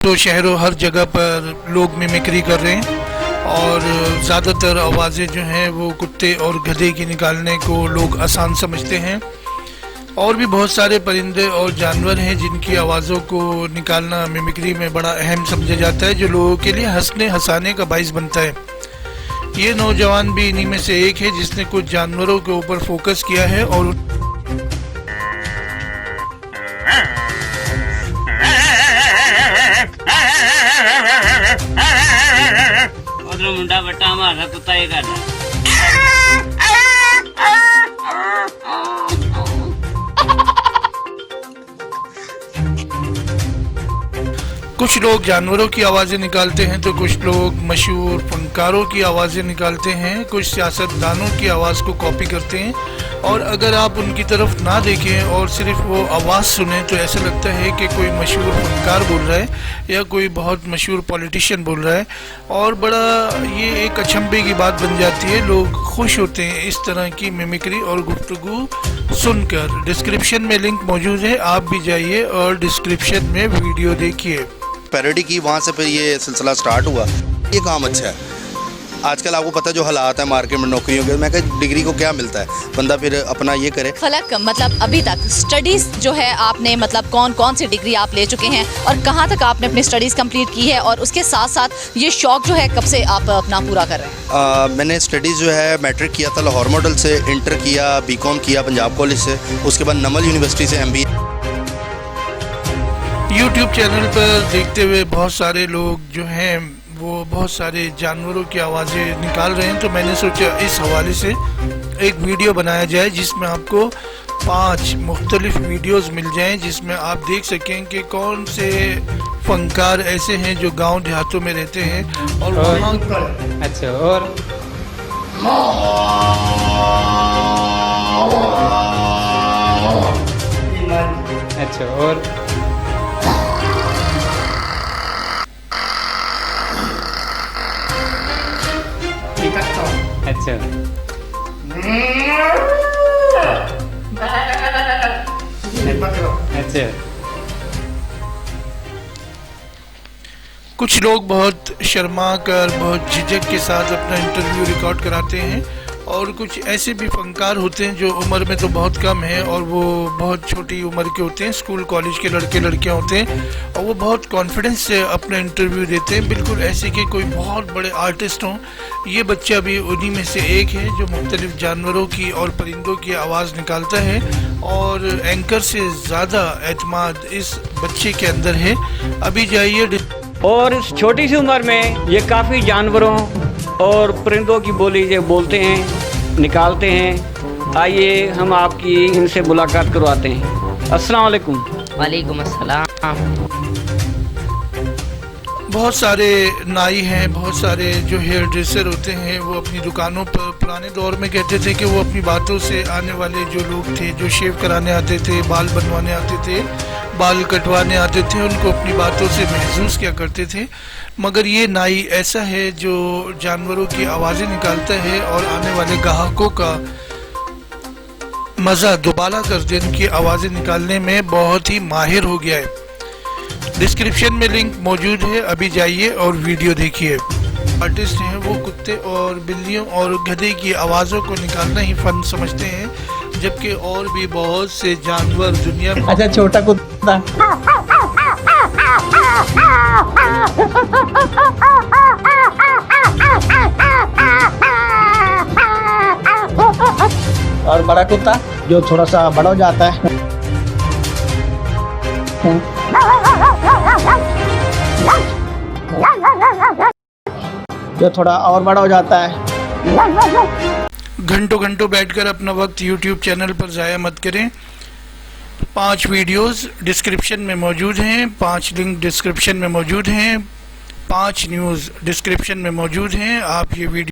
तो शहरों हर जगह पर लोग मिमिक्री कर रहे हैं और ज़्यादातर आवाज़ें जो हैं वो कुत्ते और गधे की निकालने को लोग आसान समझते हैं। और भी बहुत सारे परिंदे और जानवर हैं जिनकी आवाज़ों को निकालना मिमिक्री में बड़ा अहम समझा जाता है, जो लोगों के लिए हंसने हंसाने का बाइस बनता है। ये नौजवान भी इन्हीं में से एक है जिसने कुछ जानवरों के ऊपर फोकस किया है और मुंडा बट्टा हमारा कुत्ता ही कर कुछ लोग जानवरों की आवाज़ें निकालते हैं तो कुछ लोग मशहूर फनकारों की आवाज़ें निकालते हैं, कुछ सियासतदानों की आवाज़ को कॉपी करते हैं। और अगर आप उनकी तरफ ना देखें और सिर्फ वो आवाज़ सुने तो ऐसा लगता है कि कोई मशहूर फनकार बोल रहा है या कोई बहुत मशहूर पॉलिटिशियन बोल रहा है और बड़ा ये एक अचंभे की बात बन जाती है। लोग खुश होते हैं इस तरह की मिमिक्री और गुफ्तगू सुनकर। डिस्क्रिप्शन में लिंक मौजूद है, आप भी जाइए और डिस्क्रिप्शन में वीडियो देखिए। पैरोडी की, वहाँ से फिर ये सिलसिला स्टार्ट हुआ। ये काम अच्छा है। आजकल आपको पता है जो हालात है मार्केट में नौकरियों के, मैं कह डिग्री को क्या मिलता है, बंदा फिर अपना ये करे। फलक, मतलब अभी तक स्टडीज जो है आपने, मतलब कौन कौन सी डिग्री आप ले चुके हैं और कहाँ तक आपने अपनी स्टडीज कंप्लीट की है, और उसके साथ साथ ये शौक जो है कब से आप अपना पूरा कर रहे हैं? मैंने स्टडीज़ जो है मैट्रिक किया था लाहौर मॉडल से, इंटर किया बीकॉम किया पंजाब कॉलेज से, उसके बाद नमल यूनिवर्सिटी से MBA। YouTube चैनल पर देखते हुए बहुत सारे लोग जो हैं वो बहुत सारे जानवरों की आवाज़ें निकाल रहे हैं, तो मैंने सोचा इस हवाले से एक वीडियो बनाया जाए जिसमें आपको 5 मुख्तलिफ वीडियोस मिल जाएं, जिसमें आप देख सकें कि कौन से फनकार ऐसे हैं जो गांव देहातों में रहते हैं और वहाँ अच्छा और अच्छा और अच्छा अच्छा। कुछ लोग बहुत शर्मा कर, बहुत झिझक के साथ अपना इंटरव्यू रिकॉर्ड कराते हैं और कुछ ऐसे भी फनकार होते हैं जो उम्र में तो बहुत कम है और वो बहुत छोटी उम्र के होते हैं, स्कूल कॉलेज के लड़के लड़कियां होते हैं और वो बहुत कॉन्फिडेंस से अपना इंटरव्यू देते हैं, बिल्कुल ऐसे कि कोई बहुत बड़े आर्टिस्ट हों। ये बच्चा भी उन्हीं में से एक है जो मुख्तलिफ जानवरों की और परिंदों की आवाज़ निकालता है और एंकर से ज़्यादा एतमाद इस बच्चे के अंदर है। अभी जाइए। और इस छोटी सी उम्र में ये काफ़ी जानवरों और परिंदों की बोली जो बोलते हैं, निकालते हैं। आइए हम आपकी इनसे मुलाकात करवाते हैं। अस्सलाम वालेकुम। वालेकुम अस्सलाम। बहुत सारे नाई हैं, बहुत सारे जो हेयर ड्रेसर होते हैं वो अपनी दुकानों पर पुराने दौर में कहते थे कि वो अपनी बातों से आने वाले जो लोग थे, जो शेव कराने आते थे, बाल बनवाने आते थे, बाल कटवाने आते थे, उनको अपनी बातों से महसूस किया करते थे। मगर ये नाई ऐसा है जो जानवरों की आवाज़ें निकालता है और आने वाले ग्राहकों का मज़ा दुबाला कर दे, उनकी आवाज़ें निकालने में बहुत ही माहिर हो गया है। डिस्क्रिप्शन में लिंक मौजूद है, अभी जाइए और वीडियो देखिए। आर्टिस्ट हैं वो कुत्ते और बिल्लियों और गधे की आवाज़ों को निकालना ही फन समझते हैं, जबकि और भी बहुत से जानवर दुनिया में। अच्छा छोटा कुत्ता और बड़ा कुत्ता जो थोड़ा सा बड़ा हो जाता है, जो थोड़ा और बड़ा हो जाता है। घंटों घंटों बैठकर अपना वक्त YouTube चैनल पर ज़ाया मत करें। 5 वीडियोस डिस्क्रिप्शन में मौजूद हैं, 5 लिंक डिस्क्रिप्शन में मौजूद हैं, 5 न्यूज़ डिस्क्रिप्शन में मौजूद हैं। आप ये वीडियो